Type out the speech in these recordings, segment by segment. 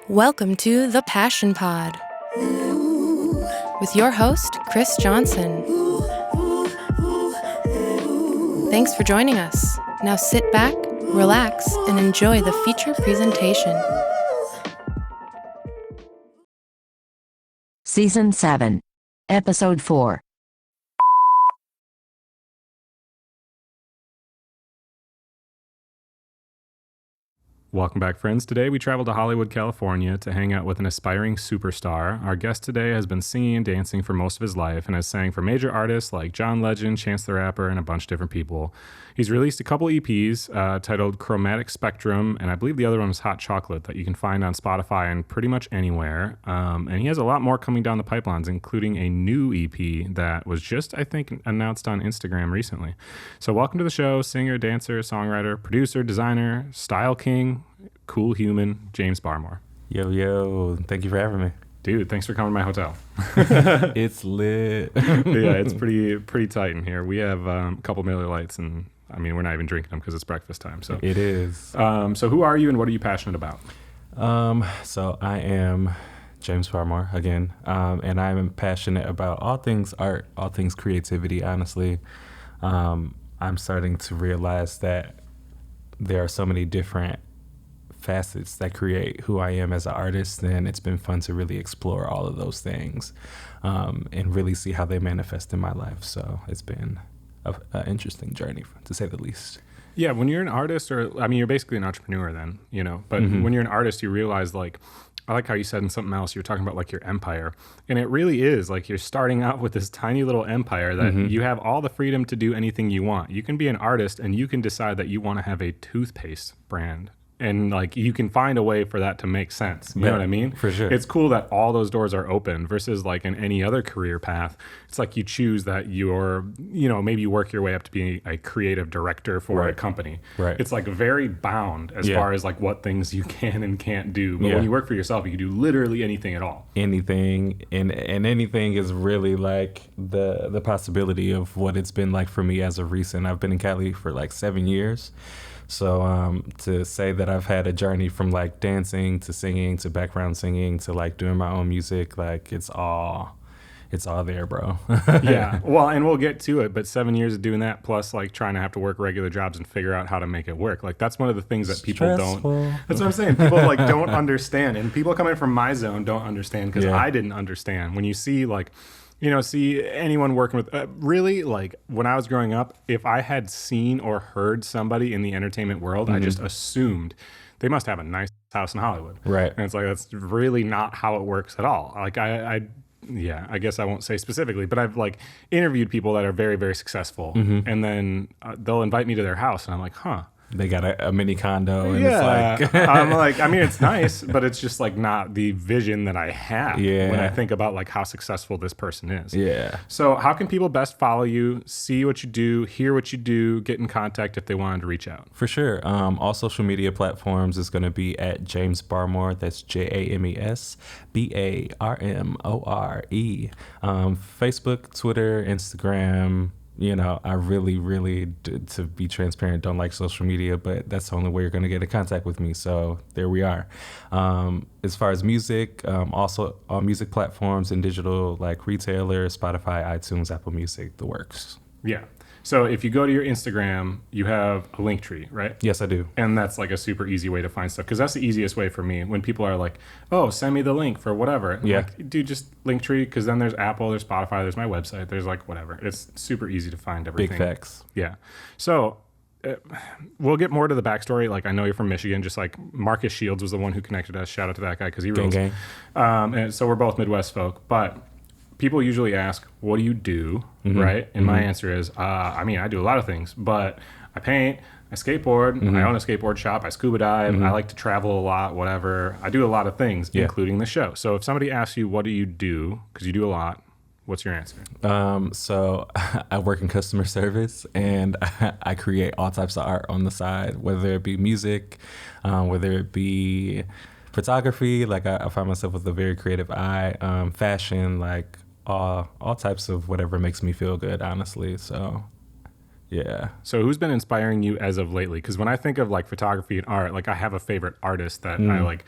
Welcome to The Passion Pod with your host, Chris Johnson. Thanks for joining us. Now sit back, relax, and enjoy the feature presentation. Season 7, Episode 4. Welcome back, friends. Today we traveled to Hollywood, California to hang out with an aspiring superstar. Our guest today has been singing and dancing for most of his life and has sang for major artists like John Legend, Chance the Rapper, and a bunch of different people. He's released a couple EPs titled Chromatic Spectrum, and I believe the other one was Hot Chocolate, that you can find on Spotify and pretty much anywhere. And he has a lot more coming down the pipelines, including a new EP that was just, I think, announced on Instagram recently. So welcome to the show, singer, dancer, songwriter, producer, designer, style king, cool human, James Barmore. Yo, thank you for having me. Dude, thanks for coming to my hotel. It's lit. Yeah, it's pretty tight in here. We have a couple Miller Lights, and I mean, we're not even drinking them because it's breakfast time. So it is. So who are you and what are you passionate about? So I am James Barmore again, and I'm passionate about all things art, all things creativity, honestly. I'm starting to realize that there are so many different facets that create who I am as an artist, and it's been fun to really explore all of those things and really see how they manifest in my life. So it's been an interesting journey, to say the least. Yeah, when you're an artist, or I mean, you're basically an entrepreneur then, you know, but when you're an artist, you realize, like, I like how you said in something else, you're talking about like your empire. And it really is like you're starting out with this tiny little empire that you have all the freedom to do anything you want. You can be an artist and you can decide that you want to have a toothpaste brand. And like you can find a way for that to make sense. You know what I mean? For sure. It's cool that all those doors are open versus like in any other career path. It's like you choose that you're, you know, maybe you work your way up to being a creative director for a company. Right. It's like very bound as far as like what things you can and can't do. But when you work for yourself, you can do literally anything at all. Anything, and anything is really like the possibility of what it's been like for me as of recent. I've been in Cali for like 7 years. So to say that I've had a journey from like dancing to singing to background singing to like doing my own music, like it's all there, bro. Yeah. Well, and we'll get to it, but 7 years of doing that plus like trying to have to work regular jobs and figure out how to make it work. Like that's one of the things that people don't. That's what I'm saying. People like don't understand, and people coming from my zone don't understand because I didn't understand. When you see like, you know, see anyone working with, really, like, when I was growing up, if I had seen or heard somebody in the entertainment world, I just assumed they must have a nice house in Hollywood. Right. And it's like, that's really not how it works at all. Like, I guess I won't say specifically, but I've, like, interviewed people that are very, very successful, and then they'll invite me to their house, and I'm like, huh. They got a mini condo, and it's like I'm like, I mean, it's nice, but it's just like not the vision that I have when I think about like how successful this person is. Yeah. So how can people best follow you, see what you do, hear what you do, get in contact if they wanted to reach out? For sure. All social media platforms is going to be at James Barmore. That's JamesBarmore. Facebook, Twitter, Instagram. You know, I really, to be transparent, don't like social media, but that's the only way you're going to get in contact with me. So there we are. As far as music, also all music platforms and digital, like retailer, Spotify, iTunes, Apple Music, the works. Yeah. So if you go to your Instagram, you have a link tree, right? Yes, I do. And that's like a super easy way to find stuff, because that's the easiest way for me. When people are like, oh, send me the link for whatever. I'm like, dude, just link tree, because then there's Apple, there's Spotify, there's my website, there's like whatever. It's super easy to find everything. Big facts. Yeah. So we'll get more to the backstory. Like, I know you're from Michigan, just like Markus Shields was the one who connected us. Shout out to that guy, because he rules. Gang. And so we're both Midwest folk, but people usually ask, what do you do, right? And my answer is, I mean, I do a lot of things, but I paint, I skateboard, I own a skateboard shop, I scuba dive, I like to travel a lot, whatever. I do a lot of things, including the show. So if somebody asks you, what do you do, because you do a lot, what's your answer? So I work in customer service, and I create all types of art on the side, whether it be music, whether it be photography. Like I find myself with a very creative eye, fashion, like all types of whatever makes me feel good, honestly. So yeah. So who's been inspiring you as of lately? Because when I think of like photography and art, like I have a favorite artist that I like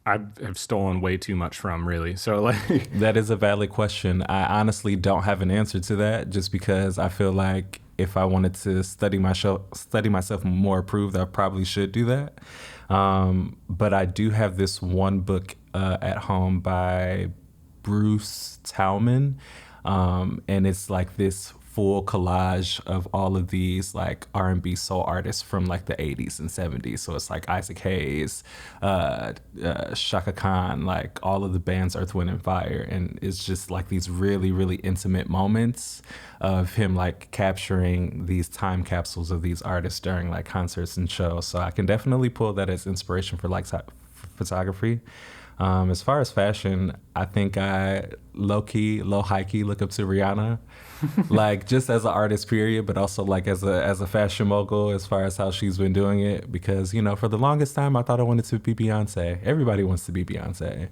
I have stolen way too much from, really. So like, That is a valid question. I honestly don't have an answer to that, just because I feel like if I wanted to study myself more approved, I probably should do that. But I do have this one book at home by Bruce Tauman, and it's like this full collage of all of these like R&B soul artists from like the 80s and 70s. So it's like Isaac Hayes, Shaka Khan, like all of the bands Earth, Wind and Fire. And it's just like these really, really intimate moments of him like capturing these time capsules of these artists during like concerts and shows. So I can definitely pull that as inspiration for like photography. As far as fashion, I think I high key look up to Rihanna, like just as an artist, period, but also like as a fashion mogul, as far as how she's been doing it. Because, you know, for the longest time, I thought I wanted to be Beyonce. Everybody wants to be Beyonce.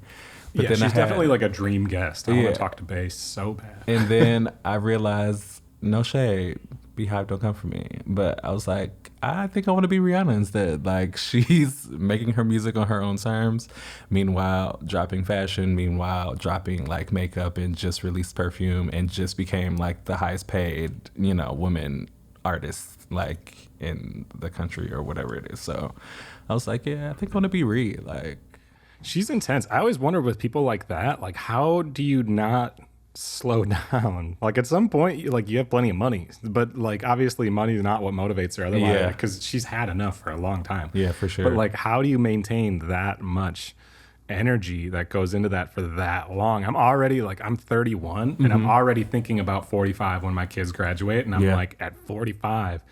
But yeah, then she's definitely like a dream guest. I want to talk to Bass so bad. And then I realized, no shade, Beehive don't come for me. But I was like, I think I want to be Rihanna instead. Like, she's making her music on her own terms, meanwhile dropping fashion, meanwhile dropping like makeup, and just released perfume, and just became like the highest paid, you know, woman artist like in the country or whatever it is. So I was like, yeah, I think I want to be Ree. Like, she's intense. I always wonder with people like that, like, how do you not slow down? Like, at some point, you have plenty of money, but like, obviously money is not what motivates her otherwise, because she's had enough for a long time. Yeah, for sure. But like, how do you maintain that much energy that goes into that for that long? I'm already like, I'm 31 and I'm already thinking about 45 when my kids graduate, and I'm like, at 45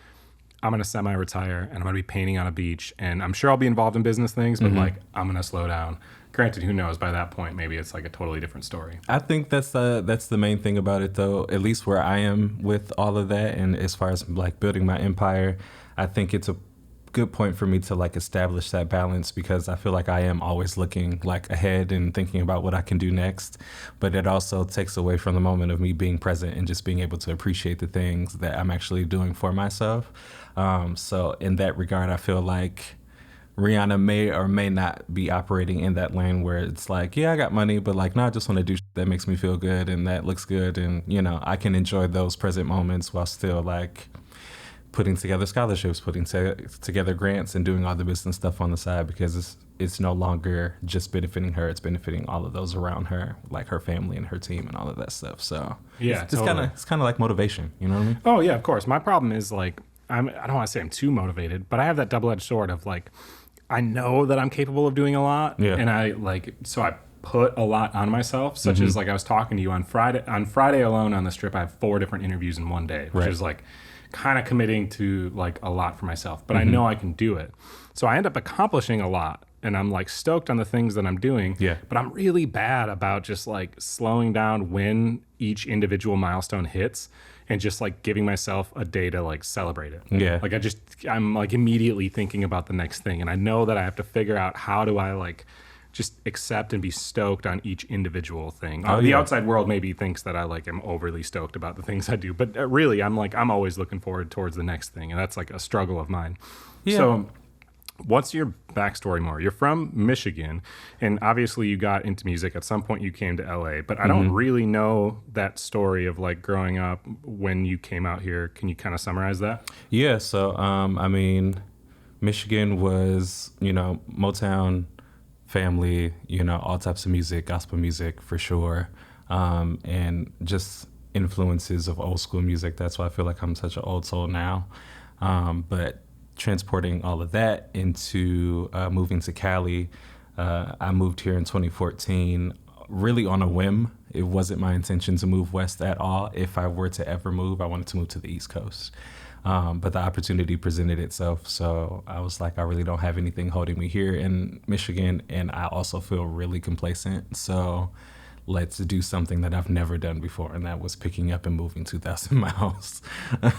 I'm going to semi-retire and I'm going to be painting on a beach, and I'm sure I'll be involved in business things, but like, I'm going to slow down. Granted, who knows, by that point, maybe it's like a totally different story. I think that's the main thing about it, though, at least where I am with all of that. And as far as like building my empire, I think it's a good point for me to like establish that balance, because I feel like I am always looking like ahead and thinking about what I can do next, but it also takes away from the moment of me being present and just being able to appreciate the things that I'm actually doing for myself. So in that regard, I feel like Rihanna may or may not be operating in that lane where it's like, yeah, I got money, but like, no, I just want to do that makes me feel good and that looks good. And, you know, I can enjoy those present moments while still like putting together scholarships, putting together grants, and doing all the business stuff on the side, because it's no longer just benefiting her, it's benefiting all of those around her, like her family and her team and all of that stuff. So yeah, it's kind of like motivation, you know what I mean? Oh yeah, of course. My problem is like, I don't want to say I'm too motivated, but I have that double-edged sword of like, I know that I'm capable of doing a lot, and I put a lot on myself, such as like I was talking to you on Friday. On Friday alone on this trip, I have 4 different interviews in one day, which is like kind of committing to like a lot for myself, but I know I can do it. So I end up accomplishing a lot, and I'm like stoked on the things that I'm doing, but I'm really bad about just like slowing down when each individual milestone hits, and just like giving myself a day to like celebrate it. Yeah. Like I'm like immediately thinking about the next thing. And I know that I have to figure out how do I like just accept and be stoked on each individual thing. The outside world maybe thinks that I like am overly stoked about the things I do, but really I'm always looking forward towards the next thing. And that's like a struggle of mine. Yeah. So what's your backstory more? You're from Michigan, and obviously you got into music. At some point you came to LA, but I don't really know that story of like growing up when you came out here. Can you kind of summarize that? Yeah. So, I mean, Michigan was, you know, Motown family, you know, all types of music, gospel music for sure. And just influences of old school music. That's why I feel like I'm such an old soul now. But transporting all of that into moving to Cali. I moved here in 2014 really on a whim. It wasn't my intention to move west at all. If I were to ever move, I wanted to move to the East Coast. But the opportunity presented itself. So I was like, I really don't have anything holding me here in Michigan. And I also feel really complacent. So let's do something that I've never done before, and that was picking up and moving 2,000 miles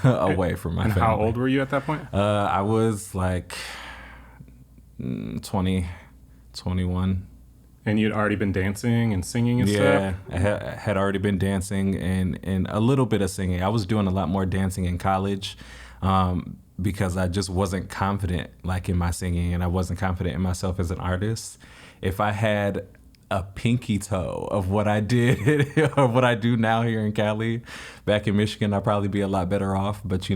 away from my family. How old were you at that point? I was like 20, 21. And you'd already been dancing and singing and stuff? Yeah, I had already been dancing and a little bit of singing. I was doing a lot more dancing in college because I just wasn't confident like in my singing, and I wasn't confident in myself as an artist. If I had a pinky toe of what I did or what I do now here in Cali, back in Michigan, I'd probably be a lot better off. But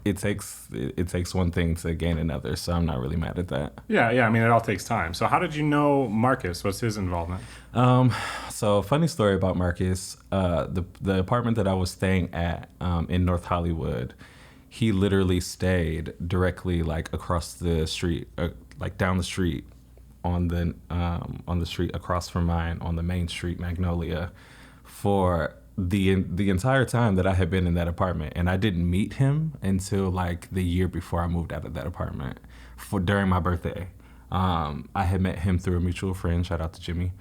it takes one thing to gain another, so I'm not really mad at that. Yeah. I mean, it all takes time. So how did you know Markus? What's his involvement? So funny story about Markus. The apartment that I was staying at in North Hollywood, he literally stayed directly like across the street, like down the street on the street across from mine on the main street, Magnolia, for the entire time that I had been in that apartment. And I didn't meet him until like the year before I moved out of that apartment during my birthday. I had met him through a mutual friend, shout out to Jimmy,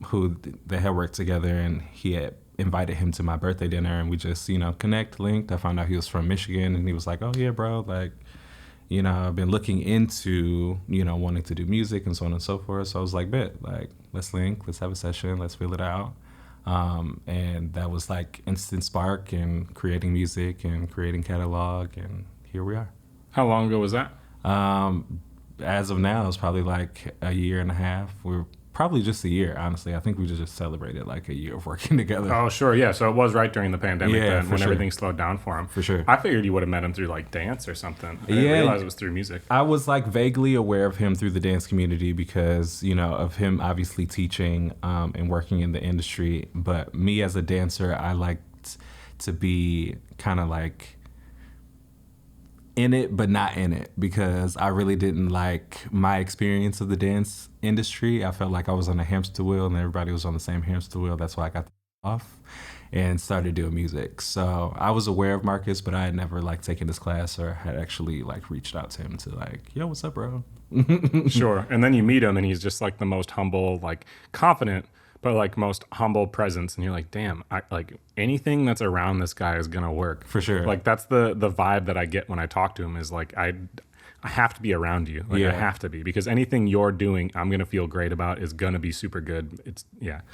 who they had worked together, and he had invited him to my birthday dinner, and we just, linked. I found out he was from Michigan, and he was like, oh yeah, bro, like, I've been looking into, wanting to do music and so on and so forth. So I was like, bet, like, let's link, let's have a session, let's feel it out. And that was like instant spark and creating music and creating catalog, and here we are. How long ago was that? As of now, it's probably like a year and a half. We're probably just a year, honestly. I think we just celebrated like a year of working together. Oh, sure. Yeah. So it was right during the pandemic then, when sure. everything slowed down for him. For sure. I figured you would have met him through like dance or something. I didn't realize it was through music. I was like vaguely aware of him through the dance community because, of him obviously teaching and working in the industry. But me as a dancer, I liked to be kind of like in it, but not in it, because I really didn't like my experience of the dance industry. I felt like I was on a hamster wheel and everybody was on the same hamster wheel. That's why I got off and started doing music. So I was aware of Markus, but I had never like taken his class or had actually like reached out to him to like, yo, what's up, bro? Sure. And then you meet him and he's just like the most humble, like confident, but like most humble presence. And you're like, damn, like anything that's around this guy is going to work. For sure. Like that's the vibe that I get when I talk to him is like, I have to be around you. Like I have to be, because anything you're doing, I'm going to feel great about, is going to be super good.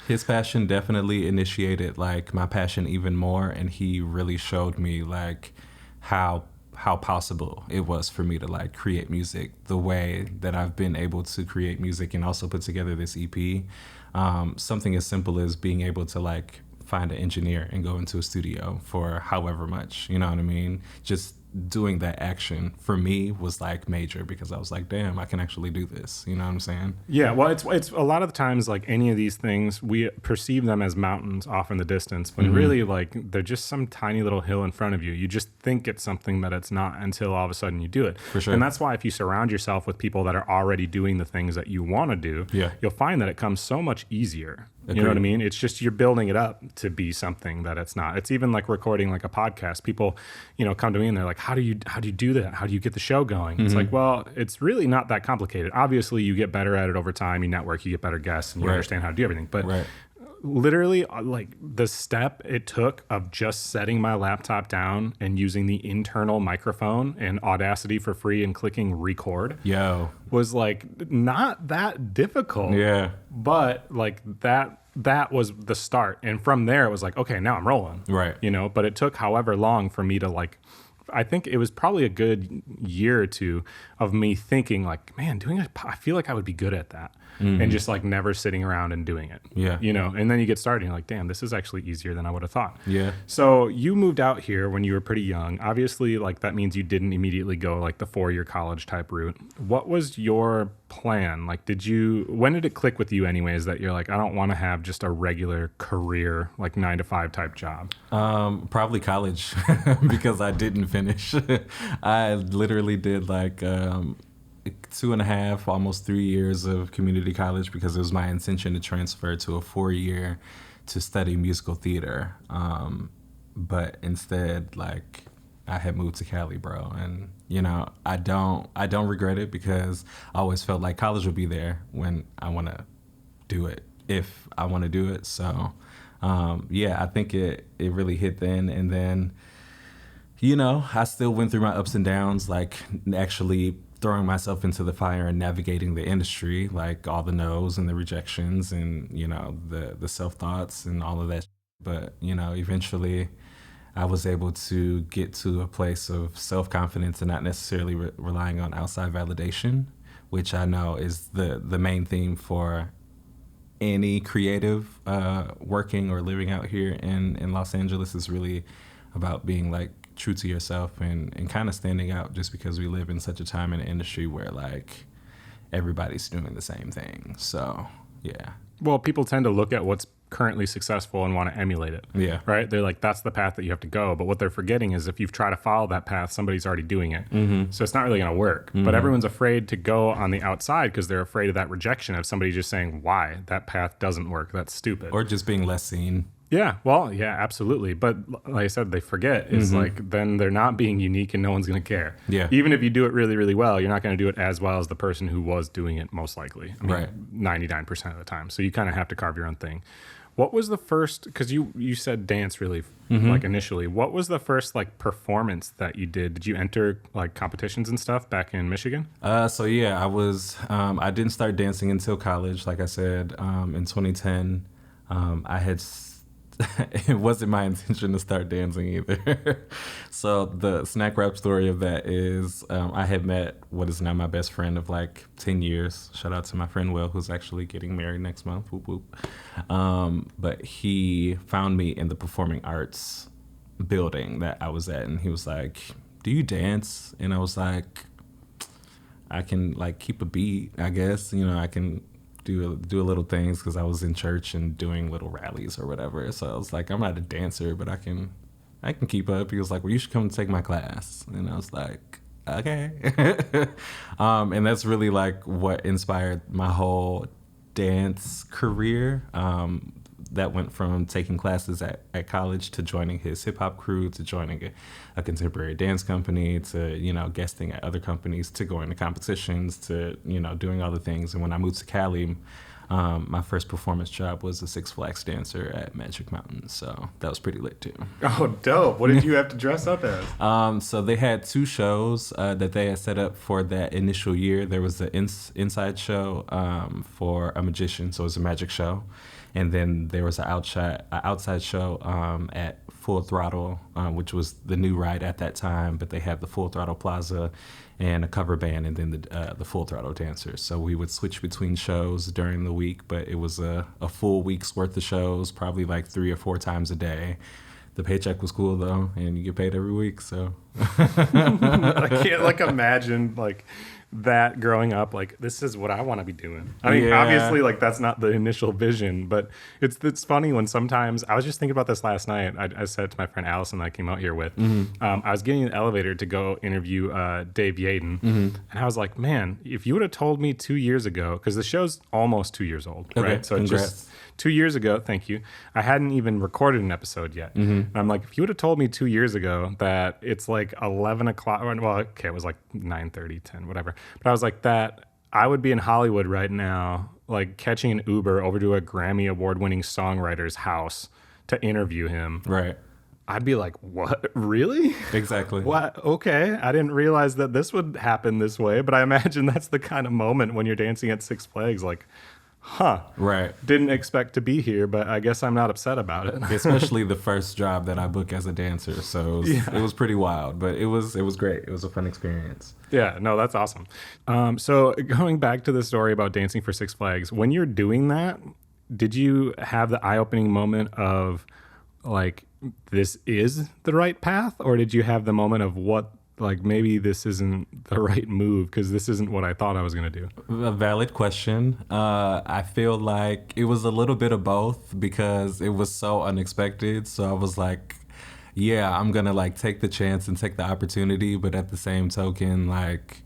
His passion definitely initiated like my passion even more. And he really showed me like how possible it was for me to like create music the way that I've been able to create music and also put together this EP. Something as simple as being able to like find an engineer and go into a studio for however much, you know what I mean? Just doing that action for me was like major, because I was like, damn, I can actually do this. You know what I'm saying? Yeah. Well, it's a lot of the times like any of these things, we perceive them as mountains off in the distance, when really like they're just some tiny little hill in front of you. You just think it's something that it's not until all of a sudden you do it. For sure. And that's why if you surround yourself with people that are already doing the things that you want to do, you'll find that it comes so much easier. Agreed. You know what I mean? It's just you're building it up to be something that it's not. It's even like recording like a podcast. People, come to me and they're like, how do you do that? How do you get the show going? It's like, well, it's really not that complicated. Obviously, you get better at it over time. You network, you get better guests, and you understand how to do everything. But literally, like the step it took of just setting my laptop down and using the internal microphone and Audacity for free and clicking record was like not that difficult. Yeah. But like that was the start. And from there it was like, okay, now I'm rolling. Right. But it took however long for me to like, I think it was probably a good year or two of me thinking like, man, I feel like I would be good at that. And just like never sitting around and doing it. Yeah. And then you get started and you're like, damn, this is actually easier than I would have thought. Yeah. So you moved out here when you were pretty young. Obviously, like that means you didn't immediately go like the 4-year college type route. What was your plan? Like, when did it click with you anyways that you're like, I don't want to have just a regular career, like 9-to-5 type job? Probably college because I didn't finish. I literally did like 2.5, almost 3 years of community college because it was my intention to transfer to a 4-year to study musical theater. But instead, like, I had moved to Cali, bro. And, I don't regret it because I always felt like college would be there when I want to do it, if I want to do it. So, I think it really hit then. And then, I still went through my ups and downs, like actually throwing myself into the fire and navigating the industry, like all the no's and the rejections and, the self-thoughts and all of that. But, eventually I was able to get to a place of self-confidence and not necessarily relying on outside validation, which I know is the main theme for any creative working or living out here in Los Angeles. Is really about being like true to yourself and kind of standing out, just because we live in such a time in the industry where like everybody's doing the same thing. So yeah. Well, people tend to look at what's currently successful and want to emulate it. Yeah. Right? They're like, that's the path that you have to go. But what they're forgetting is if you've tried to follow that path, somebody's already doing it. So it's not really going to work. But everyone's afraid to go on the outside because they're afraid of that rejection of somebody just saying, why? That path doesn't work. That's stupid. Or just being less seen. Yeah, well, yeah, absolutely. But like I said, they forget is like then they're not being unique and no one's going to care. Yeah. Even if you do it really, really well, you're not going to do it as well as the person who was doing it most likely. I mean, Right. 99% of the time. So you kind of have to carve your own thing. What was the first, because you said dance really like initially, what was the first like performance that you did? Did you enter like competitions and stuff back in Michigan? So yeah, I didn't start dancing until college. Like I said, in 2010, it wasn't my intention to start dancing either. So the snack wrap story of that is I had met what is now my best friend of like 10 years. Shout out to my friend Will, who's actually getting married next month. Whoop, whoop. But he found me in the performing arts building that I was at. And he was like, do you dance? And I was like, I can like keep a beat, I guess. You know, I can do little things because I was in church and doing little rallies or whatever. So I was like, I'm not a dancer, but I can keep up. He was like, well, you should come take my class. And I was like, okay. And that's really like what inspired my whole dance career. That went from taking classes at college to joining his hip hop crew, to joining a contemporary dance company, to, you know, guesting at other companies, to going to competitions, to, you know, doing all the things. And when I moved to Cali, my first performance job was a Six Flags dancer at Magic Mountain. So that was pretty lit too. Oh, dope. What did you have to dress up as? So they had two shows that they had set up for that initial year. There was the inside show for a magician, so it was a magic show. And then there was an outside show at Full Throttle, which was the new ride at that time. But they had the Full Throttle Plaza and a cover band, and then the Full Throttle dancers. So we would switch between shows during the week, but it was a full week's worth of shows, probably like 3 or 4 times a day. The paycheck was cool though, and you get paid every week. So I can't like imagine like that growing up, like this is what I want to be doing. I mean, obviously like that's not the initial vision, but it's funny when sometimes I was just thinking about this last night. I said to my friend Allison that I came out here with, I was getting in the elevator to go interview Dave Yaden, and I was like, man, if you would have told me 2 years ago, because the show's almost 2 years old, okay, right? So congrats. it's just 2 years ago, thank you, I hadn't even recorded an episode yet. And I'm like, if you would have told me 2 years ago that it's like 11 o'clock, well, okay, it was like 9:30, 10, whatever. But I was like, that I would be in Hollywood right now, like catching an Uber over to a Grammy award-winning songwriter's house to interview him. Right. I'd be like, what? Really? Exactly. What? Okay. I didn't realize that this would happen this way, but I imagine that's the kind of moment when you're dancing at Six Flags, like, huh. Right. Didn't expect to be here, but I guess I'm not upset about it. Especially the first job that I booked as a dancer. So it was pretty wild, but it was great. It was a fun experience. Yeah, no, that's awesome. So going back to the story about dancing for Six Flags, when you're doing that, did you have the eye-opening moment of like, this is the right path? Or did you have the moment of what, like, maybe this isn't the right move because this isn't what I thought I was going to do? A valid question. I feel like it was a little bit of both because it was so unexpected. So I was like, yeah, I'm going to like take the chance and take the opportunity. But at the same token, like,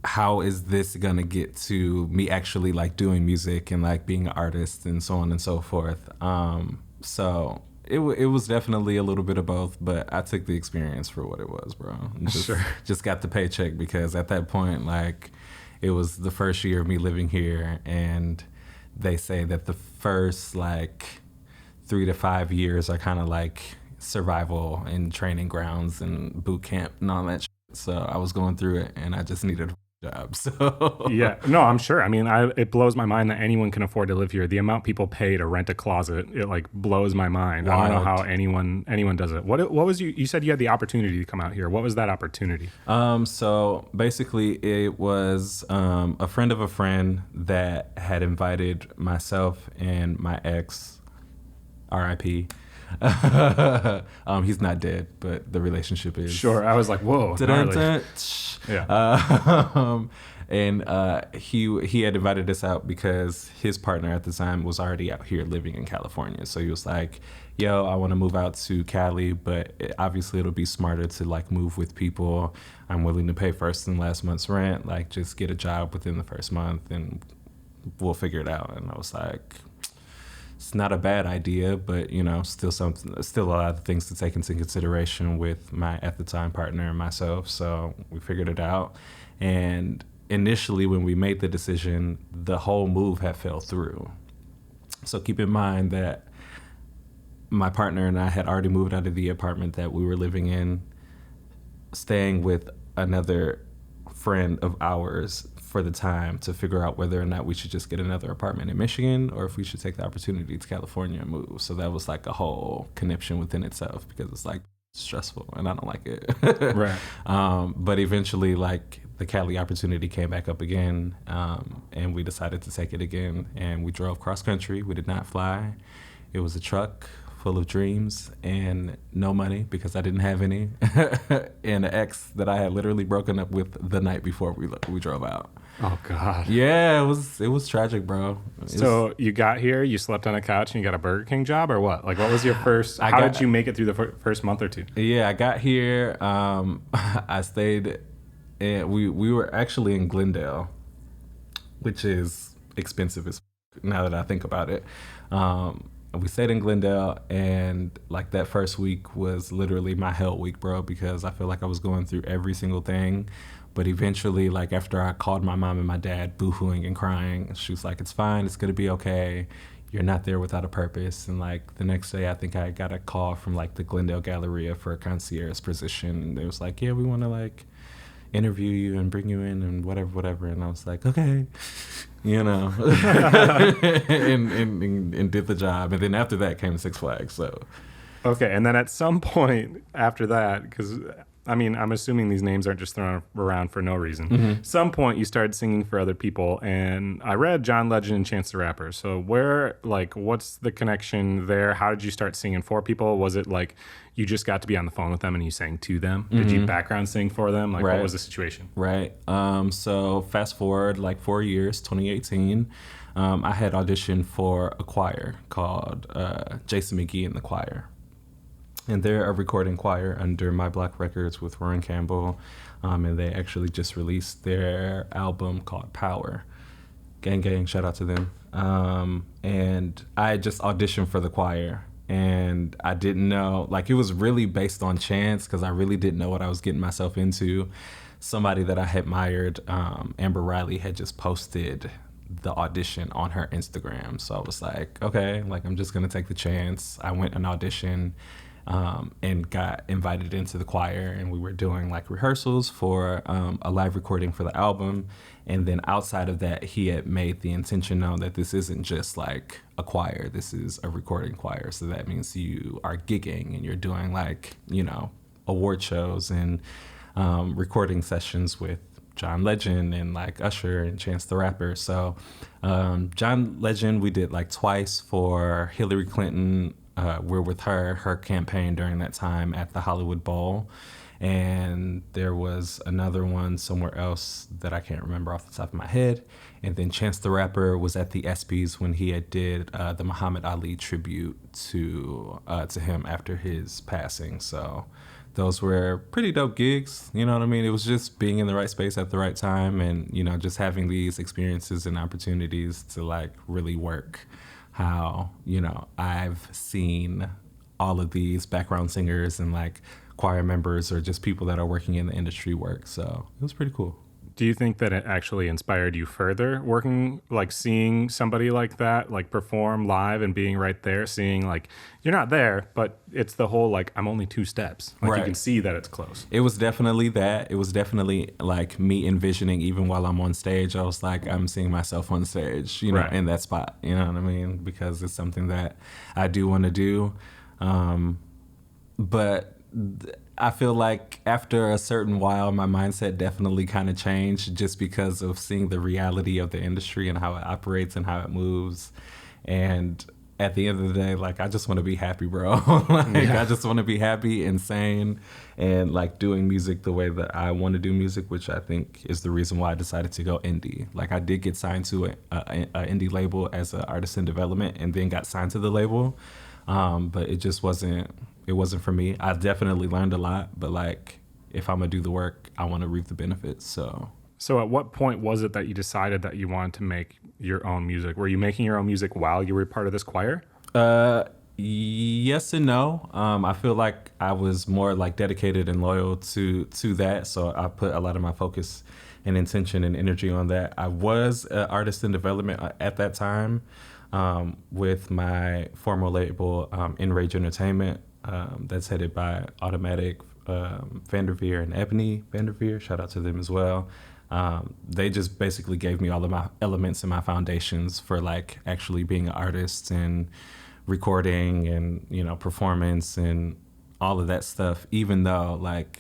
how is this going to get to me actually like doing music and like being an artist and so on and so forth? So it was definitely a little bit of both, but I took the experience for what it was, bro. Just got the paycheck because at that point, like, it was the first year of me living here, and they say that the first like 3 to 5 years are kind of like survival and training grounds and boot camp and all that shit. So I was going through it, and I just needed job. So Yeah, no, I'm sure. I mean, it blows my mind that anyone can afford to live here. The amount people pay to rent a closet, it like blows my mind. I don't know how anyone does it. What was you said you had the opportunity to come out here. What was that opportunity? So basically it was a friend of a friend that had invited myself and my ex, RIP. He's not dead, but the relationship is. Sure. I was like, whoa. Gnarly. Yeah. And he had invited us out because his partner at the time was already out here living in California. So he was like, yo, I want to move out to Cali, but obviously it'll be smarter to like move with people. I'm willing to pay first and last month's rent. Like just get a job within the first month and we'll figure it out. And I was like, it's not a bad idea, but still a lot of things to take into consideration with my at the time partner and myself. So we figured it out. And initially when we made the decision, the whole move had fell through. So keep in mind that my partner and I had already moved out of the apartment that we were living in, staying with another friend of ours for the time to figure out whether or not we should just get another apartment in Michigan or if we should take the opportunity to California and move. So that was like a whole conniption within itself because it's like stressful and I don't like it. Right. But eventually like the Cali opportunity came back up again, and we decided to take it again, and we drove cross country. We did not fly. It was a truck full of dreams and no money because I didn't have any, and an ex that I had literally broken up with the night before we drove out. Oh God. Yeah, it was tragic, bro. So you got here, you slept on a couch, and you got a Burger King job, or what? Like, what was your first? How did you make it through the first month or two? Yeah, I got here. I stayed. And we were actually in Glendale, which is expensive as now that I think about it. We stayed in Glendale, and like that first week was literally my hell week, bro, because I feel like I was going through every single thing. But eventually, like after I called my mom and my dad boohooing and crying, she was like, it's fine, it's gonna be okay. You're not there without a purpose. And like the next day, I think I got a call from like the Glendale Galleria for a concierge position. And they was like, yeah, we wanna like interview you and bring you in and whatever. And I was like, okay, and did the job. And then after that came Six Flags. So, okay. And then at some point after that, because I mean, I'm assuming these names aren't just thrown around for no reason. Mm-hmm. Some point you started singing for other people, and I read John Legend and Chance the Rapper. So what's the connection there? How did you start singing for people? Was it like you just got to be on the phone with them and you sang to them? Mm-hmm. Did you background sing for them? Like, What was the situation? Right. So fast forward like 4 years, 2018, I had auditioned for a choir called Jason McGee and the Choir. And they're a recording choir under My Black Records with Warren Campbell. And they actually just released their album called Power. Gang, gang, shout out to them. And I just auditioned for the choir. And I didn't know, like it was really based on chance because I really didn't know what I was getting myself into. Somebody that I admired, Amber Riley, had just posted the audition on her Instagram. So I was like, okay, like I'm just going to take the chance. I went and auditioned. And got invited into the choir, and we were doing like rehearsals for a live recording for the album. And then outside of that, he had made the intention known that this isn't just like a choir, this is a recording choir. So that means you are gigging and you're doing like, award shows and recording sessions with John Legend and like Usher and Chance the Rapper. So John Legend, we did like twice for Hillary Clinton. We're with her campaign during that time at the Hollywood Bowl. And there was another one somewhere else that I can't remember off the top of my head. And then Chance the Rapper was at the ESPYs when he had did the Muhammad Ali tribute to him after his passing. So those were pretty dope gigs. You know what I mean? It was just being in the right space at the right time and, just having these experiences and opportunities to like really work how, I've seen all of these background singers and like choir members or just people that are working in the industry work. So it was pretty cool. Do you think that it actually inspired you further working, like seeing somebody like that, like perform live and being right there, seeing like you're not there, but it's the whole like I'm only 2 steps. Like Right. you can see that it's close. It was definitely that. It was definitely like me envisioning, even while I'm on stage, I was like, I'm seeing myself on stage, you know, Right. in that spot, you know what I mean? Because it's something that I do want to do. But I feel like after a certain while, my mindset definitely kind of changed just because of seeing the reality of the industry and how it operates and how it moves. And at the end of the day, like, I just want to be happy, bro. I just want to be happy and sane and like doing music the way that I want to do music, which I think is the reason why I decided to go indie. Like, I did get signed to a indie label as an artist in development and then got signed to the label. But it just wasn't for me. I definitely learned a lot, but like, if I'm gonna do the work, I want to reap the benefits. So at what point was it that you decided that you wanted to make your own music? Were you making your own music while you were part of this choir? Yes and no. I feel like I was more like dedicated and loyal to that, so I put a lot of my focus and intention and energy on that. I was an artist in development at that time with my former label, Enrage Entertainment, that's headed by Automatic, Vanderveer and Ebony Vanderveer. Shout out to them as well. They just basically gave me all of my elements and my foundations for like actually being an artist and recording and, you know, performance and all of that stuff, even though like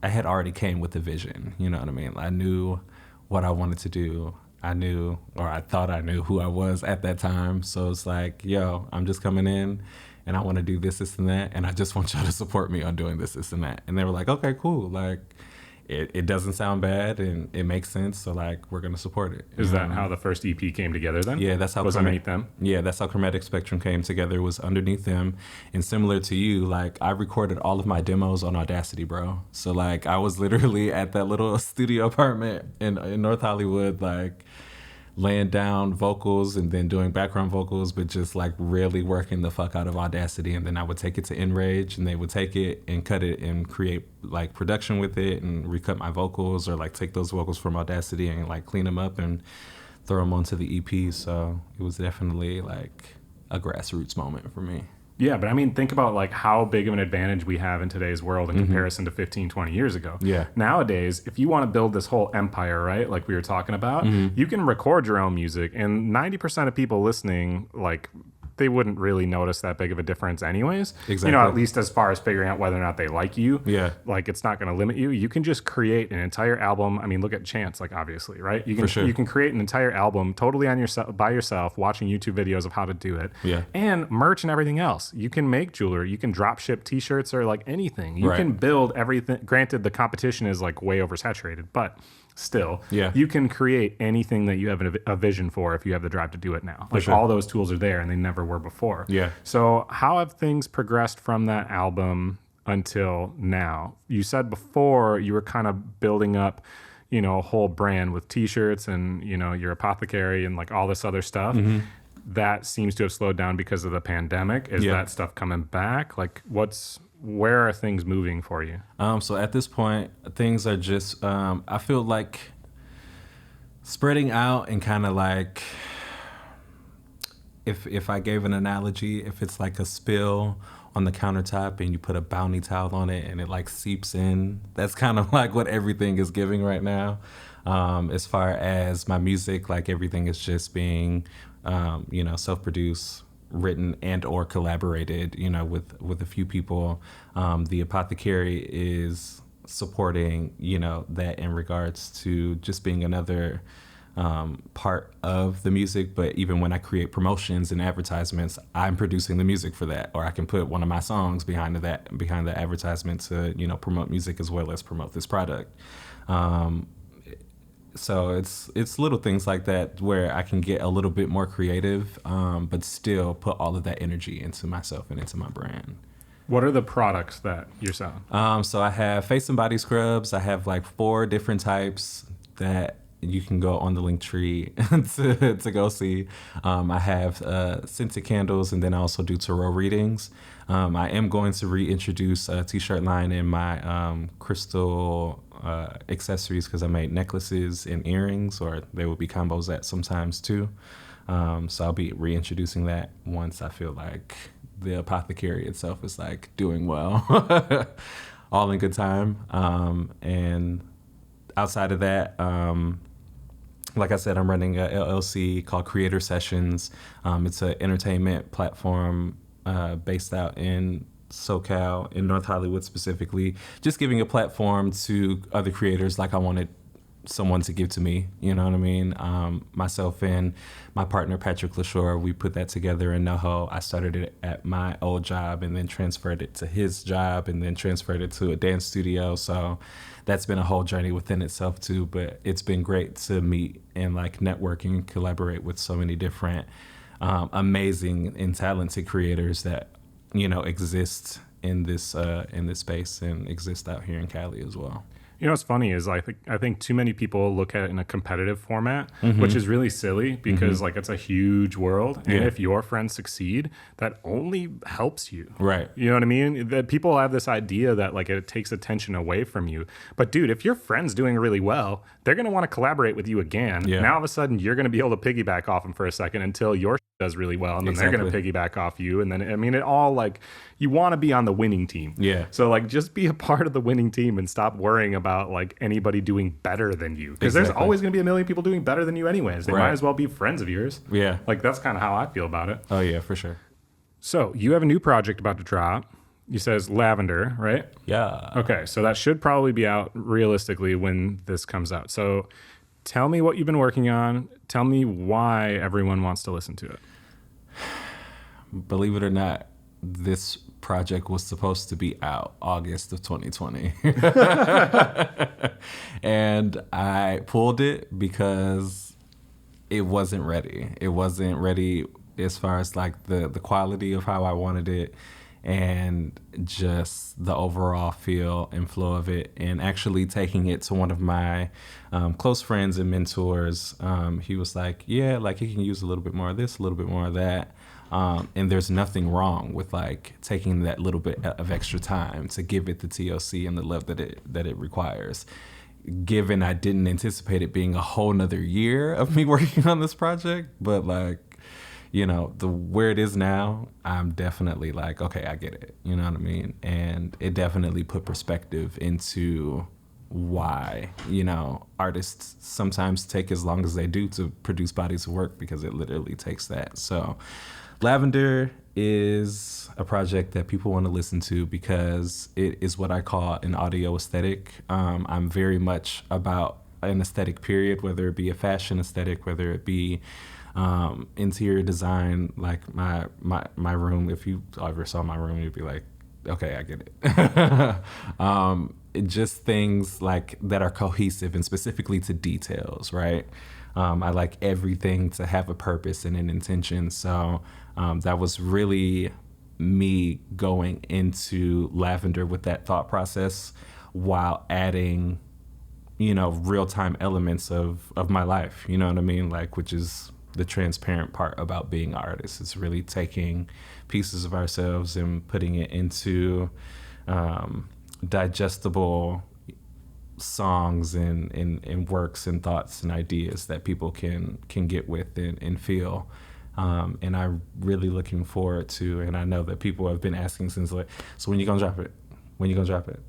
I had already came with the vision, you know what I mean? I knew what I wanted to do. I knew, or I thought I knew who I was at that time. So it's like, yo, I'm just coming in and I want to do this, and that. And I just want y'all to support me on doing this, and that. And they were like, okay, cool. Like, it doesn't sound bad and it makes sense. So like, we're going to support it. Is that how the first EP came together then? Yeah, that's how was underneath them. Yeah, that's how Chromatic Spectrum came together, was underneath them. And similar to you, like I recorded all of my demos on Audacity, bro. So like I was literally at that little studio apartment in North Hollywood, like laying down vocals and then doing background vocals, but just like really working the fuck out of Audacity. And then I would take it to Enrage and they would take it and cut it and create like production with it and recut my vocals, or like take those vocals from Audacity and like clean them up and throw them onto the EP. So it was definitely like a grassroots moment for me. Yeah, but I mean, think about like how big of an advantage we have in today's world in comparison to 15, 20 years ago. Yeah. Nowadays, if you want to build this whole empire, right, like we were talking about, you can record your own music, and 90% of people listening, like, they wouldn't really notice that big of a difference anyways. Exactly. You know, at least as far as figuring out whether or not they like you. Yeah. Like, it's not going to limit you. You can just create an entire album. I mean, look at Chance, like, obviously, right? You can, For sure. You can create an entire album totally on yourself, by yourself, watching YouTube videos of how to do it. Yeah. And merch and everything else. You can make jewelry. You can drop ship t-shirts or like anything. You Right. can build everything. Granted, the competition is like way oversaturated, but still, Yeah. you can create anything that you have a vision for if you have the drive to do it now. Like, sure. all those tools are there and they never were before. Yeah. So how have things progressed from that album until now? You said before you were kind of building up, you know, a whole brand with t-shirts and, you know, your Apothecary and like all this other stuff. That seems to have slowed down because of the pandemic. Is Yeah. that stuff coming back? Like, where are things moving for you? So at this point, things are just, I feel like spreading out and kind of like, if I gave an analogy, if it's like a spill on the countertop and you put a bounty towel on it and it like seeps in, that's kind of like what everything is giving right now. As far as my music, like everything is just being, you know, self-produced, written and or collaborated, you know, with a few people. The Apothecary is supporting, you know, that in regards to just being another part of the music. But even when I create promotions and advertisements, I'm producing the music for that, or I can put one of my songs behind the advertisement to, you know, promote music as well as promote this product. So it's little things like that where I can get a little bit more creative, but still put all of that energy into myself and into my brand. What are the products that you're selling? So I have face and body scrubs. I have like 4 different types that you can go on the link tree to go see. I have scented candles, and then I also do tarot readings. I am going to reintroduce a t-shirt line in my crystal accessories, because I made necklaces and earrings, or there will be combos that sometimes too. So I'll be reintroducing that once I feel like the Apothecary itself is like doing well. All in good time. And outside of that, like I said, I'm running a LLC called Creator Sessions. It's an entertainment platform based out in SoCal, in North Hollywood specifically, just giving a platform to other creators like I wanted someone to give to me, you know what I mean? Myself and my partner, Patrick LaShore, we put that together in NoHo. I started it at my old job and then transferred it to his job and then transferred it to a dance studio. So that's been a whole journey within itself too, but it's been great to meet and like networking and collaborate with so many different amazing and talented creators that, you know, exist in this space and exist out here in Cali as well. You know what's funny is I think too many people look at it in a competitive format, which is really silly because like it's a huge world, and if your friends succeed, that only helps you. Right. You know what I mean? That people have this idea that like it takes attention away from you. But dude, if your friend's doing really well, they're going to want to collaborate with you again. Yeah. Now all of a sudden you're going to be able to piggyback off them for a second until your does really well, and then they're going to piggyback off you, and then I mean it all, like, you want to be on the winning team. Yeah. So like just be a part of the winning team and stop worrying about like anybody doing better than you, because there's always going to be a million people doing better than you anyways. They might as well be friends of yours. Yeah. Like that's kind of how I feel about it. Oh yeah, for sure. So you have a new project about to drop. You says Lavender, right? Yeah. Okay, so that should probably be out realistically when this comes out. So tell me what you've been working on. Tell me why everyone wants to listen to it. Believe it or not, this project was supposed to be out August of 2020. And I pulled it because it wasn't ready. It wasn't ready as far as like the quality of how I wanted it, and just the overall feel and flow of it. And actually taking it to one of my close friends and mentors, he was like, yeah, like you can use a little bit more of this, a little bit more of that. And there's nothing wrong with like taking that little bit of extra time to give it the TLC and the love that it requires. Given I didn't anticipate it being a whole nother year of me working on this project, but like, you know, where it is now, I'm definitely like, okay, I get it. You know what I mean? And it definitely put perspective into why, you know, artists sometimes take as long as they do to produce bodies of work, because it literally takes that. So Lavender is a project that people want to listen to because it is what I call an audio aesthetic. I'm very much about an aesthetic period, whether it be a fashion aesthetic, whether it be interior design. Like my room, if you ever saw my room, you'd be like, okay, I get it. Just things like that are cohesive and specifically to details, right? I like everything to have a purpose and an intention. So that was really me going into Lavender with that thought process, while adding, you know, real-time elements of my life, you know what I mean? Like, which is the transparent part about being an artist. It's really taking pieces of ourselves and putting it into digestible songs and works and thoughts and ideas that people can get with and feel. And I'm really looking forward to, and I know that people have been asking since, like, so when you gonna drop it? When you gonna drop it?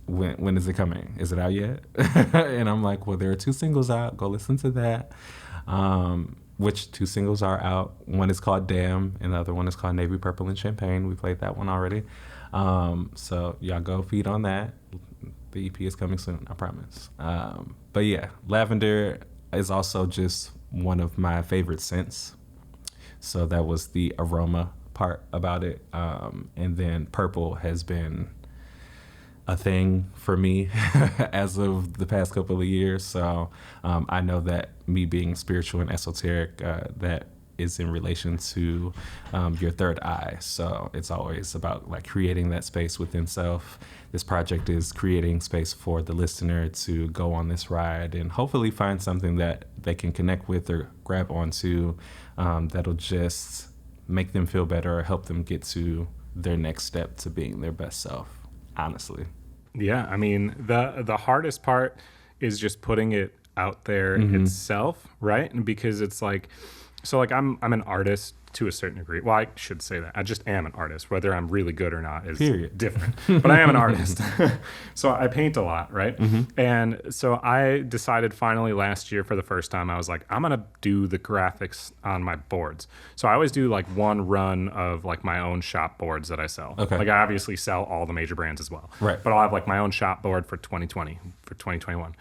When is it coming? Is it out yet? And I'm like, well, there are 2 singles out. Go listen to that. Which 2 singles are out. One is called Damn, and the other one is called Navy Purple and Champagne. We played that one already. So y'all go feed on that. The EP is coming soon, I promise. But yeah, Lavender is also just one of my favorite scents. So that was the aroma part about it. And then purple has been a thing for me as of the past couple of years. So I know that me being spiritual and esoteric, that is in relation to your third eye. So it's always about like creating that space within self. This project is creating space for the listener to go on this ride and hopefully find something that they can connect with or grab onto, that'll just make them feel better or help them get to their next step to being their best self, honestly. Yeah, I mean, the hardest part is just putting it out there itself, right? And because it's like, so like I'm an artist to a certain degree. Well, I should say that. I just am an artist. Whether I'm really good or not is different. But I am an artist. So I paint a lot, right? And so I decided finally last year for the first time, I was like, I'm going to do the graphics on my boards. So I always do like one run of like my own shop boards that I sell. Okay. Like I obviously sell all the major brands as well. Right. But I'll have like my own shop board for 2020, for 2021.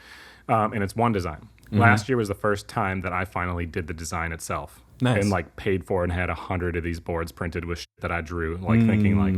And it's one design. Last year was the first time that I finally did the design itself. Nice. And like paid for it and had 100 of these boards printed with shit that I drew, like thinking like,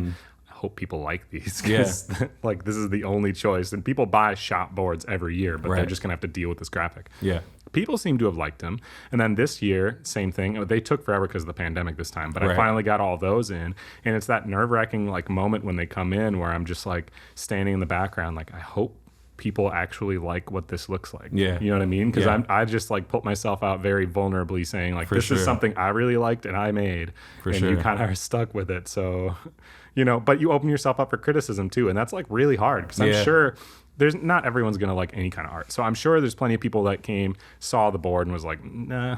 I hope people like these because like this is the only choice. And people buy shop boards every year, but they're just gonna have to deal with this graphic. Yeah. People seem to have liked them. And then this year, same thing. They took forever because of the pandemic this time, but I finally got all those in. And it's that nerve-wracking like moment when they come in where I'm just like standing in the background, like I hope people actually like what this looks like. Yeah. You know what I mean? Because I just like put myself out very vulnerably saying like, this is something I really liked and I made. You kind of are stuck with it. So, you know, but you open yourself up for criticism too. And that's like really hard because I'm sure there's not everyone's going to like any kind of art. So I'm sure there's plenty of people that came, saw the board and was like, nah,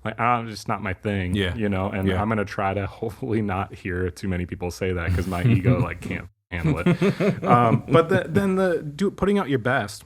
like, it's just not my thing, you know? And I'm going to try to hopefully not hear too many people say that because my ego like can't handle it. But then putting out your best,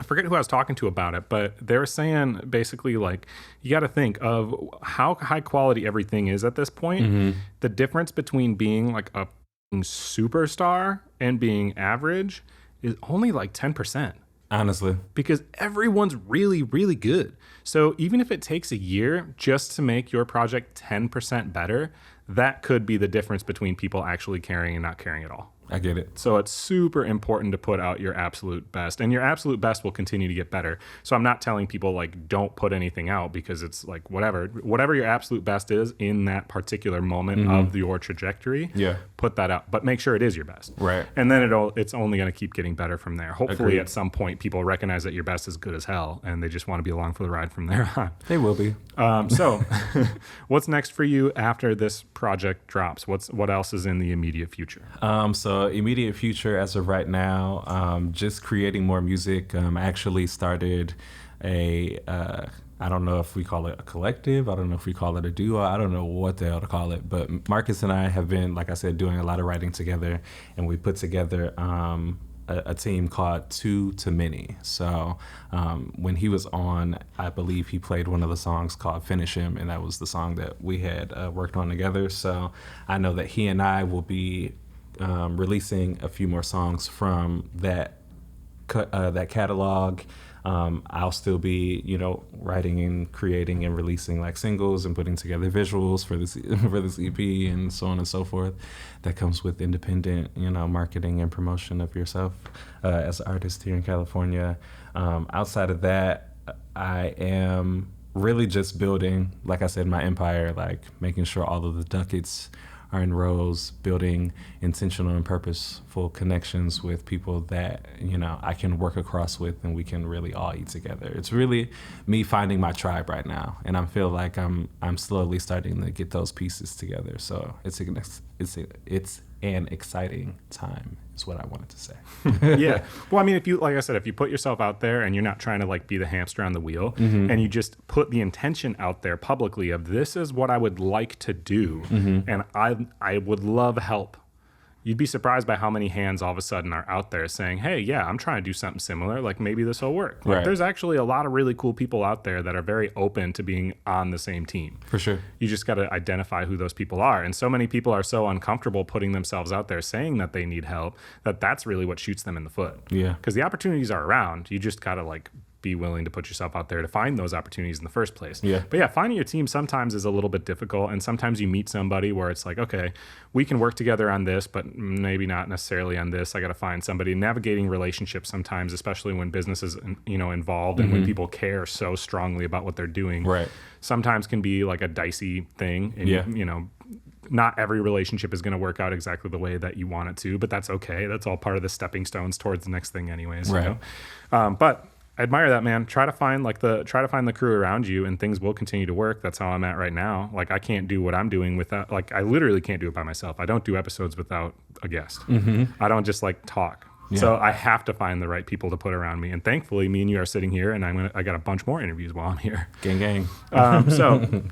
I forget who I was talking to about it, but they were saying basically like you got to think of how high quality everything is at this point. The difference between being like a superstar and being average is only like 10%. Honestly. Because everyone's really, really good. So even if it takes a year just to make your project 10% better, that could be the difference between people actually caring and not caring at all. I get it. So it's super important to put out your absolute best, and your absolute best will continue to get better. So I'm not telling people like don't put anything out because it's like whatever your absolute best is in that particular moment of your trajectory. Put that out, but make sure it is your best. Right. And then it's only going to keep getting better from there. Hopefully at some point people recognize that your best is good as hell and they just want to be along for the ride from there on. They will be. So what's next for you after this project drops? What else is in the immediate future? So immediate future as of right now, just creating more music. I actually started I don't know if we call it a collective. I don't know if we call it a duo. I don't know what the hell to call it. But Marcus and I have been, like I said, doing a lot of writing together. And we put together a team called Two to Many. So when he was on, I believe he played one of the songs called Finish Him. And that was the song that we had worked on together. So I know that he and I will be releasing a few more songs from that catalog. I'll still be, writing and creating and releasing like singles and putting together visuals for this EP and so on and so forth. That comes with independent, marketing and promotion of yourself as an artist here in California. Outside of that, I am really just building, like I said, my empire, like making sure all of the ducats are in rows, building intentional and purposeful connections with people that, I can work across with and we can really all eat together. It's really me finding my tribe right now. And I feel like I'm slowly starting to get those pieces together. So it's an exciting time is what I wanted to say. Yeah. Well, I mean, if you put yourself out there and you're not trying to like be the hamster on the wheel and you just put the intention out there publicly of this is what I would like to do and I would love help. You'd be surprised by how many hands all of a sudden are out there saying, hey, yeah, I'm trying to do something similar. Like maybe this will work. Like, there's actually a lot of really cool people out there that are very open to being on the same team. For sure. You just got to identify who those people are. And so many people are so uncomfortable putting themselves out there saying that they need help that's really what shoots them in the foot. Yeah. Because the opportunities are around. You just got to like be willing to put yourself out there to find those opportunities in the first place. Yeah. But yeah, finding your team sometimes is a little bit difficult. And sometimes you meet somebody where it's like, okay, we can work together on this, but maybe not necessarily on this. I got to find somebody. Navigating relationships sometimes, especially when business is, involved and when people care so strongly about what they're doing, Right. sometimes can be like a dicey thing. And, not every relationship is going to work out exactly the way that you want it to, but that's okay. That's all part of the stepping stones towards the next thing anyways. Right. But I admire that, man. Try to find the crew around you, and things will continue to work. That's how I'm at right now. Like, I can't do what I'm doing without, like, I literally can't do it by myself. I don't do episodes without a guest. I don't just like talk. Yeah. So I have to find the right people to put around me. And thankfully, me and you are sitting here, and I got a bunch more interviews while I'm here. Gang. So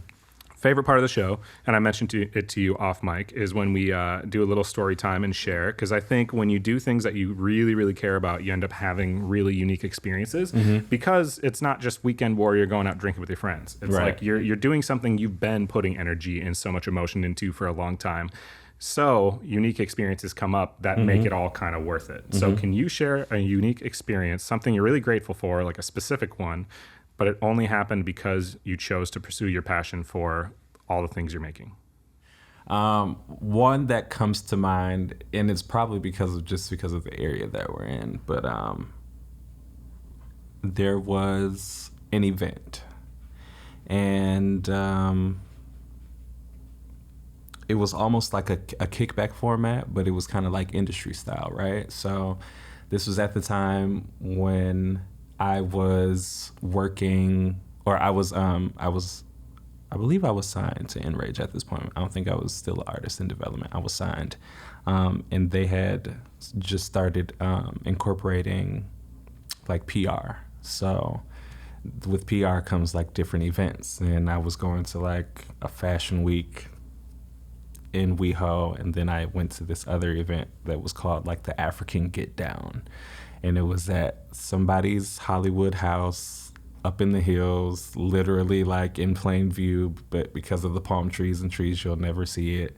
favorite part of the show, and I mentioned it to you off mic, is when we do a little story time and share. Because I think when you do things that you really, really care about, you end up having really unique experiences. Because it's not just weekend warrior going out drinking with your friends. It's Right. like you're doing something you've been putting energy and so much emotion into for a long time. So unique experiences come up that make it all kind of worth it. So can you share a unique experience, something you're really grateful for, like a specific one, but it only happened because you chose to pursue your passion for all the things you're making? One that comes to mind, and it's probably because of the area that we're in, but there was an event, and it was almost like a kickback format, but it was kind of like industry style, right? So this was at the time when I was working, or I believe I was signed to Enrage at this point. I don't think I was still an artist in development. I was signed. And they had just started incorporating like PR. So with PR comes like different events. And I was going to like a fashion week in WeHo, and then I went to this other event that was called like the African Get Down. And it was at somebody's Hollywood house up in the hills, literally like in plain view, but because of the palm trees and trees, you'll never see it.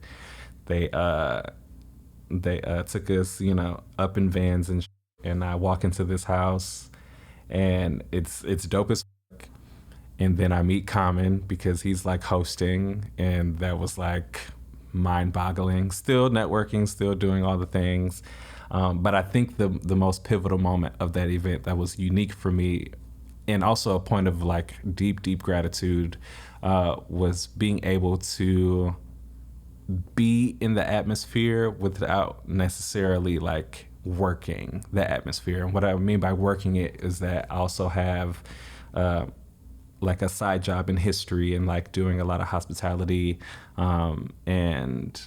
They took us, up in vans and I walk into this house, and it's dope as fuck. And then I meet Common because he's like hosting, and that was like mind-boggling. Still networking, still doing all the things. But I think the most pivotal moment of that event that was unique for me, and also a point of like deep, deep gratitude, was being able to be in the atmosphere without necessarily like working the atmosphere. And what I mean by working it is that I also have like a side job in history and like doing a lot of hospitality and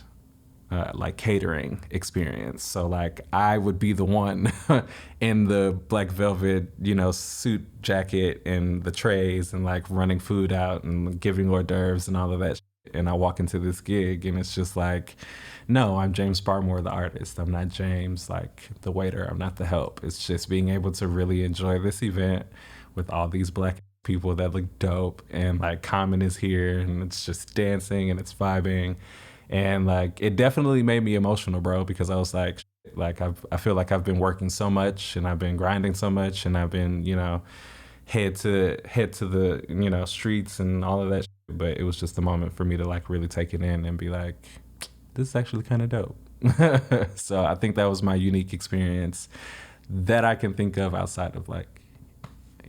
like catering experience. So like I would be the one in the black velvet, suit jacket and the trays and like running food out and giving hors d'oeuvres and all of that. And I walk into this gig and it's just like, no, I'm James Barmore, the artist. I'm not James, like the waiter. I'm not the help. It's just being able to really enjoy this event with all these black people that look dope, and like Common is here, and it's just dancing and it's vibing. And like it definitely made me emotional, bro, because I was like I feel like I've been working so much and I've been grinding so much and I've been, head to the, streets and all of that shit. But it was just a moment for me to like really take it in and be like, this is actually kind of dope. So I think that was my unique experience that I can think of outside of like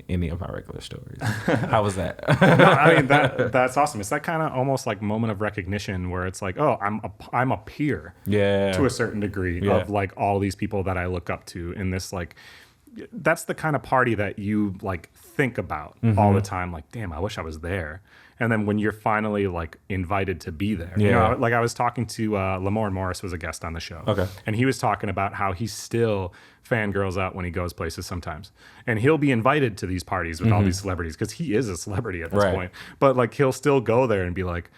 any of my regular stories. How was that? No, I mean that's awesome. It's that kind of almost like moment of recognition where it's like, oh, I'm a peer, to a certain degree of like all these people that I look up to in this like. That's the kind of party that you like think about all the time. Like, damn, I wish I was there. And then when you're finally like invited to be there, like I was talking to Lamorne Morris was a guest on the show. Okay. And he was talking about how he still fangirls out when he goes places sometimes. And he'll be invited to these parties with all these celebrities because he is a celebrity at this point. But like he'll still go there and be like,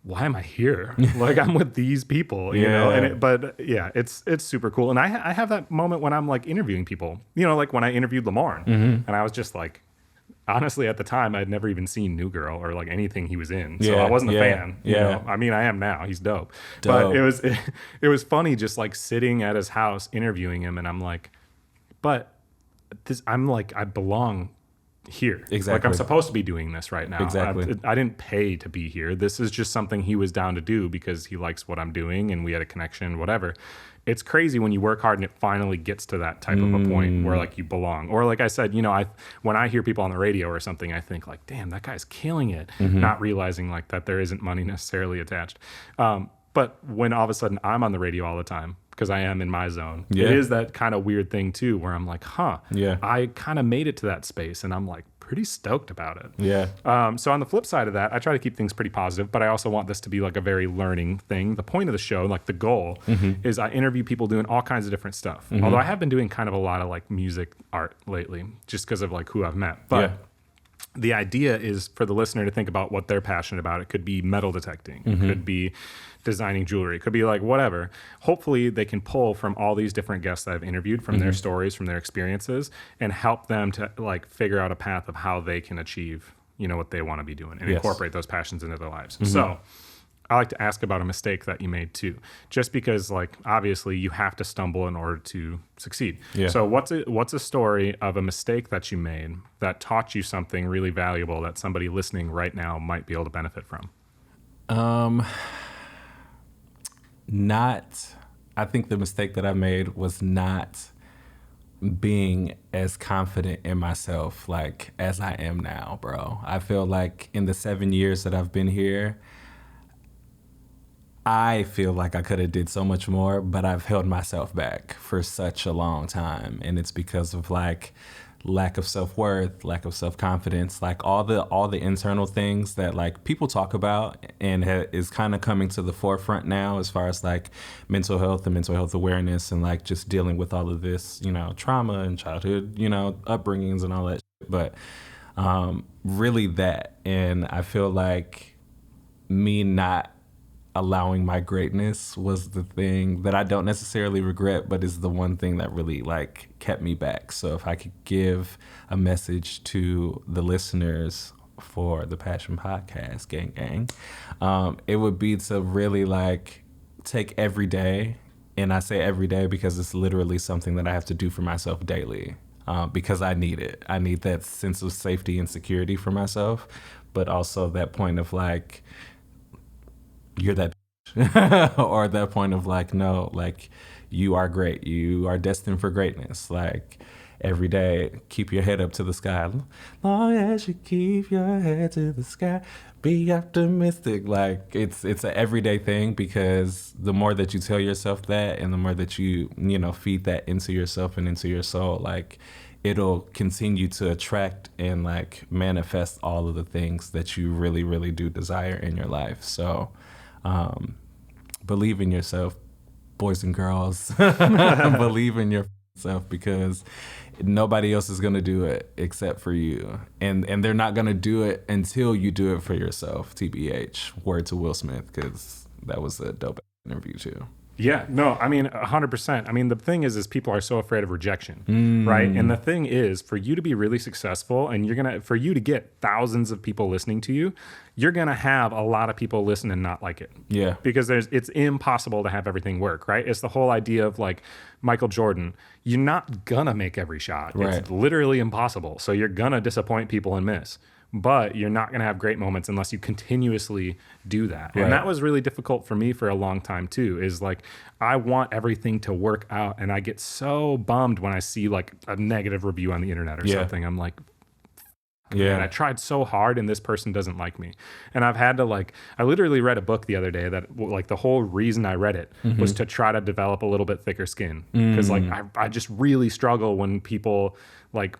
why am I here? Like I'm with these people, you know? And it's super cool. And I have that moment when I'm like interviewing people, like when I interviewed Lamorne and I was just like, honestly, at the time, I'd never even seen New Girl or like anything he was in. So I wasn't a fan. You know? I mean, I am now. He's dope. But it was funny just like sitting at his house interviewing him. And I'm like, but I belong here. Exactly. Like I'm supposed to be doing this right now. Exactly. I didn't pay to be here. This is just something he was down to do because he likes what I'm doing and we had a connection, whatever. It's crazy when you work hard and it finally gets to that type of a point where like you belong. Or like I said, you know, when I hear people on the radio or something, I think like, damn, that guy's killing it. Not realizing like that there isn't money necessarily attached. But when all of a sudden I'm on the radio all the time, because I am in my zone, it is that kind of weird thing too, where I'm like, I kind of made it to that space and I'm like pretty stoked about it. Yeah. So on the flip side of that, I try to keep things pretty positive, but I also want this to be like a very learning thing. The point of the show, like the goal, is I interview people doing all kinds of different stuff. Although I have been doing kind of a lot of like music art lately, just because of like who I've met. But the idea is for the listener to think about what they're passionate about. It could be metal detecting. It could be designing jewelry. It could be like whatever. Hopefully they can pull from all these different guests that I've interviewed, from their stories, from their experiences, and help them to like figure out a path of how they can achieve, you know, what they want to be doing and incorporate those passions into their lives. So I like to ask about a mistake that you made too, just because like obviously you have to stumble in order to succeed. So what's a story of a mistake that you made that taught you something really valuable that somebody listening right now might be able to benefit from? I think the mistake that I made was not being as confident in myself like as I am now, bro. I feel like in the 7 years that I've been here, I feel like I could have did so much more, but I've held myself back for such a long time. And it's because of like lack of self-worth, lack of self-confidence, like all the internal things that like people talk about and is kind of coming to the forefront now as far as like mental health and mental health awareness and like just dealing with all of this, you know, trauma and childhood, you know, upbringings and all that shit. But really that. And I feel like me not allowing my greatness was the thing that I don't necessarily regret, but is the one thing that really like kept me back. So if I could give a message to the listeners for the Passion Podcast, gang, it would be to really like take every day, and I say every day because it's literally something that I have to do for myself daily, because I need it. I need that sense of safety and security for myself, but also that point of like, you're that or that point of like, no, like you are great. You are destined for greatness. Like every day, keep your head up to the sky. Long as you keep your head to the sky, be optimistic. Like it's an everyday thing, because the more that you tell yourself that and the more that you know, feed that into yourself and into your soul, like it'll continue to attract and like manifest all of the things that you really, really do desire in your life. So believe in yourself, boys and girls. Believe in yourself, because nobody else is going to do it except for you. And they're not going to do it until you do it for yourself, TBH. Word to Will Smith, because that was a dope interview too. Yeah, no, I mean, 100%. I mean, the thing is people are so afraid of rejection, right? And the thing is, for you to be really successful and for you to get thousands of people listening to you, you're going to have a lot of people listen and not like it. Yeah. Because it's impossible to have everything work, right? It's the whole idea of like Michael Jordan. You're not going to make every shot. Right. It's literally impossible. So you're going to disappoint people and miss. But you're not going to have great moments unless you continuously do that. Right. And that was really difficult for me for a long time too, is like, I want everything to work out. And I get so bummed when I see like a negative review on the internet or something. I'm like, and I tried so hard and this person doesn't like me. And I've had to like, I literally read a book the other day that like the whole reason I read it was to try to develop a little bit thicker skin. Because like, I just really struggle when people like,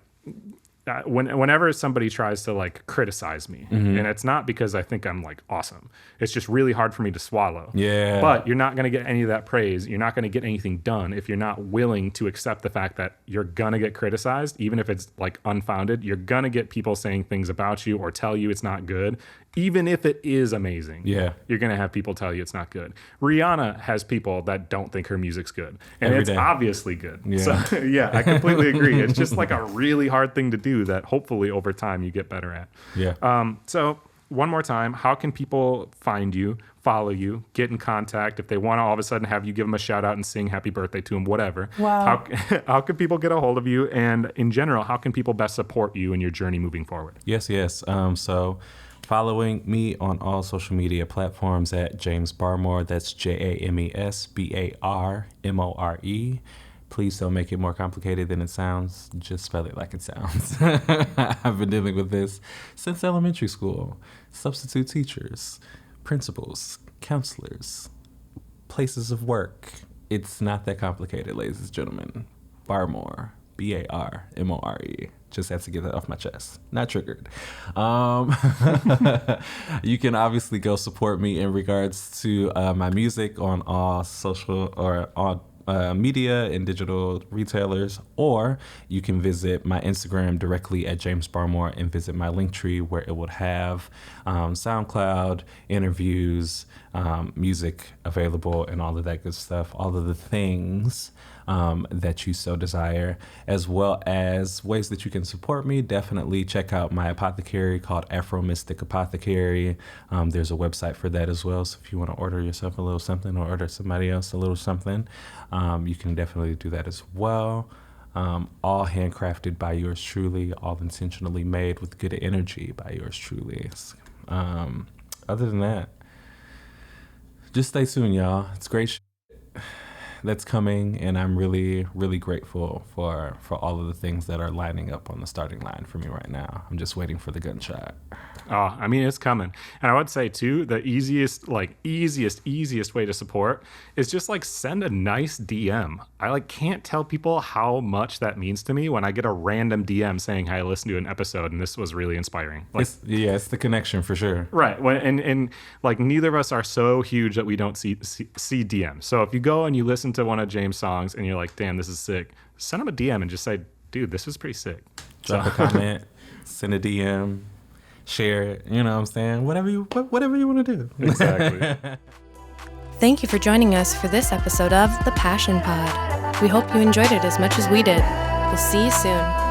whenever somebody tries to like criticize me, and it's not because I think I'm like awesome, it's just really hard for me to swallow. Yeah. But you're not going to get any of that praise. You're not going to get anything done if you're not willing to accept the fact that you're going to get criticized, even if it's like unfounded. You're going to get people saying things about you or tell you it's not good, even if it is amazing. Yeah. You're going to have people tell you it's not good. Rihanna has people that don't think her music's good, and Every it's day. obviously good. Yeah. So yeah, I completely agree. It's just like a really hard thing to do that hopefully over time you get better at. Yeah. So one more time, how can people find you, follow you, get in contact, if they want to all of a sudden have you give them a shout out and sing happy birthday to them, whatever. Wow. How can people get a hold of you? And in general, how can people best support you in your journey moving forward? Yes. So following me on all social media platforms at James Barmore, that's JamesBarmore. Please don't make it more complicated than it sounds. Just spell it like it sounds. I've been dealing with this since elementary school. Substitute teachers, principals, counselors, places of work. It's not that complicated, ladies and gentlemen. Barmore, Barmore. Just have to get that off my chest. Not triggered. You can obviously go support me in regards to my music on all social or all media and digital retailers, or you can visit my Instagram directly at James Barmore and visit my Linktree, where it would have SoundCloud, interviews, music available, and all of that good stuff, all of the things that you so desire, as well as ways that you can support me. Definitely check out my apothecary called Afro Mystic Apothecary. There's a website for that as well, so if you want to order yourself a little something or order somebody else a little something, you can definitely do that as well. All handcrafted by yours truly, all intentionally made with good energy by yours truly. Other than that, just stay tuned, y'all. It's great that's coming, and I'm really, really grateful for all of the things that are lining up on the starting line for me right now. I'm just waiting for the gunshot. Oh, I mean, it's coming. And I would say too, the easiest way to support is just like send a nice DM. I can't tell people how much that means to me when I get a random DM saying, "Hey, I listened to an episode and this was really inspiring." It's the connection for sure. Right. And neither of us are so huge that we don't see DMs. So if you go and you listen to one of James' songs and you're like, "Damn, this is sick," send him a DM and just say, "Dude, this is pretty sick." Drop a comment, send a DM. Share it, you know what I'm saying? Whatever you want to do. Exactly. Thank you for joining us for this episode of The Passion Pod. We hope you enjoyed it as much as we did. We'll see you soon.